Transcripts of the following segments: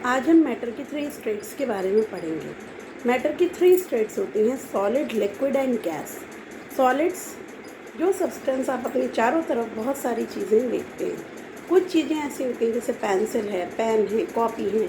आज हम मैटर की 3 स्टेट्स के बारे में पढ़ेंगे। मैटर की 3 स्टेट्स होती हैं solid, liquid and gas. Solids जो सब्सटेंस आप अपने चारों तरफ बहुत सारी चीज़ें देखते हैं। कुछ चीज़ें ऐसी होती हैं जैसे पेंसिल है, पेन है, कॉपी है।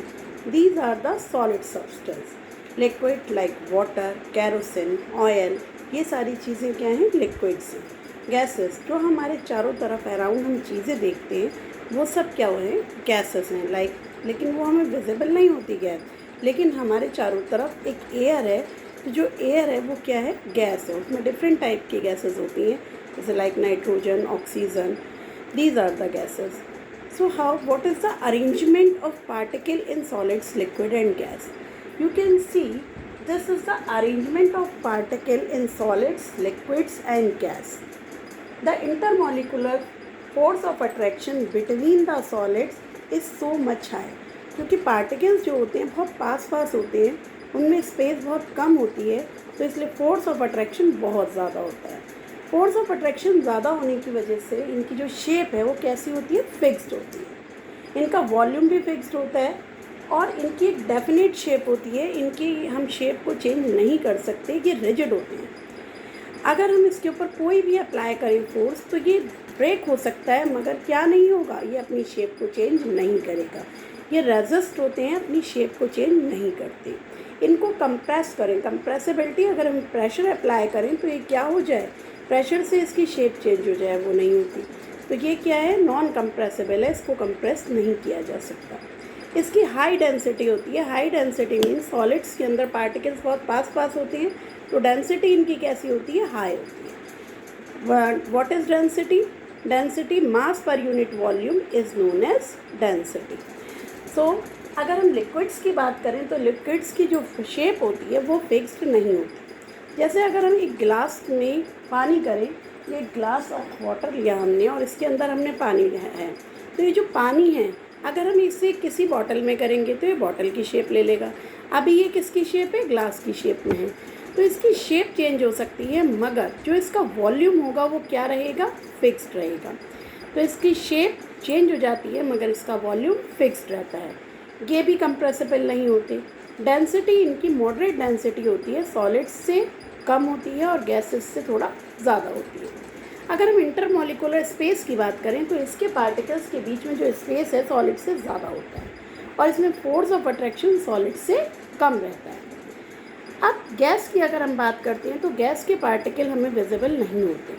These are the solid substance. Liquid like water, kerosene, oil, ये सारी चीज़ें क्या हैं? लिक्विड्स हैं। गैसेस जो हमारे चारों तरफ अराउंड हम चीज़ें देखते हैं वो सब क्या हुए हैं? गैसेस हैं। लेकिन वो हमें विजिबल नहीं होती गैस, लेकिन हमारे चारों तरफ एक एयर है। तो जो एयर है वो क्या है? गैस है। उसमें डिफरेंट टाइप की गैसेस होती हैं जैसे like nitrogen, oxygen. These are the gases. So what is the arrangement of particle in solids, liquid and gas? You can see this is the arrangement of particle in solids, liquids and gas. The intermolecular force of attraction between the solids is so much high. क्योंकि particles जो होते हैं बहुत पास होते हैं, उनमें space बहुत कम होती है, तो इसलिए फोर्स ऑफ अट्रैक्शन बहुत ज़्यादा होता है। फोर्स ऑफ अट्रैक्शन ज़्यादा होने की वजह से इनकी जो शेप है वो कैसी होती है? फिक्स्ड होती है। इनका वॉल्यूम भी फिक्स्ड होता है और इनकी एक डेफिनेट शेप होती है। इनकी हम शेप को चेंज नहीं कर सकते, ये रिजिड होते हैं। अगर हम इसके ऊपर कोई भी अप्लाई करें फोर्स तो ये ब्रेक हो सकता है, मगर क्या नहीं होगा? ये अपनी शेप को चेंज नहीं करेगा। ये रेजिस्ट होते हैं, अपनी शेप को चेंज नहीं करते। इनको कंप्रेस करें, कंप्रेसिबिलिटी, अगर हम प्रेशर अप्लाई करें तो ये क्या हो जाए? प्रेशर से इसकी शेप चेंज हो जाए, वो नहीं होती। तो ये क्या है? नॉन कंप्रेसिबल है, इसको कंप्रेस नहीं किया जा सकता। इसकी हाई डेंसिटी होती है। हाई डेंसिटी मीन्स सॉलिड्स के अंदर पार्टिकल्स बहुत पास होते हैं, तो डेंसिटी इनकी कैसी होती है? हाई होती है। What is density? Density mass per unit volume is known as density. So अगर हम लिक्विड्स की बात करें तो लिक्विड्स की जो शेप होती है वो फिक्स्ड नहीं होती। जैसे अगर हम एक गिलास में पानी करें, ये ग्लास ऑफ वाटर लिया हमने और इसके अंदर हमने पानी है, तो ये जो पानी है अगर हम इसे किसी बॉटल में करेंगे तो ये बॉटल की शेप ले लेगा। अभी ये किसकी शेप है? ग्लास की शेप में है, तो इसकी शेप चेंज हो सकती है, मगर जो इसका वॉल्यूम होगा वो क्या रहेगा? फिक्स्ड रहेगा। तो इसकी शेप चेंज हो जाती है मगर इसका वॉल्यूम फिक्स्ड रहता है। ये भी कंप्रेसिबल नहीं होते। डेंसिटी इनकी मॉडरेट डेंसिटी होती है, सॉलिड्स से कम होती है और गैसेस से थोड़ा ज़्यादा होती है। अगर हम इंटरमोलिकुलर स्पेस की बात करें तो इसके पार्टिकल्स के बीच में जो स्पेस है सॉलिड से ज़्यादा होता है और इसमें फोर्स ऑफ अट्रैक्शन सॉलिड से कम रहता है। अब गैस की अगर हम बात करते हैं तो गैस के पार्टिकल हमें विजिबल नहीं होते।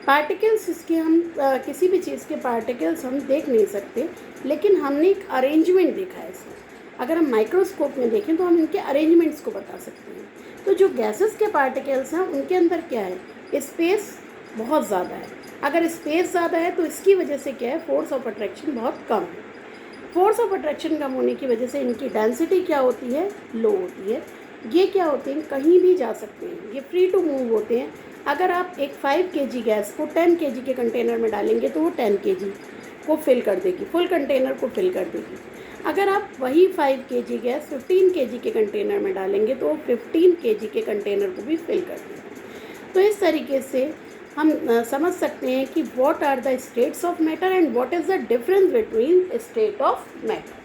पार्टिकल्स इसके हम किसी भी चीज़ के पार्टिकल्स हम देख नहीं सकते, लेकिन हमने एक अरेंजमेंट देखा है इसमें। अगर हम माइक्रोस्कोप में देखें तो हम इनके अरेंजमेंट्स को बता सकते हैं। तो जो गैसेस के पार्टिकल्स हैं उनके अंदर क्या है? स्पेस बहुत ज़्यादा है। अगर स्पेस ज़्यादा है तो इसकी वजह से क्या है? फोर्स ऑफ अट्रैक्शन बहुत कम है। फोर्स ऑफ अट्रैक्शन कम होने की वजह से इनकी डेंसिटी क्या होती है? लो होती है। ये क्या होते हैं? कहीं भी जा सकते हैं, ये फ्री टू मूव होते हैं। अगर आप एक 5 kg गैस को 10 kg के कंटेनर में डालेंगे तो वो 10 kg को फिल कर देगी, फुल कंटेनर को फिल कर देगी। अगर आप वही 5 kg गैस 15 kg के कंटेनर में डालेंगे तो वो 15 kg के कंटेनर को भी फिल कर देगी। तो इस तरीके से हम समझ सकते हैं कि what are the states of matter and what is the difference between state of matter.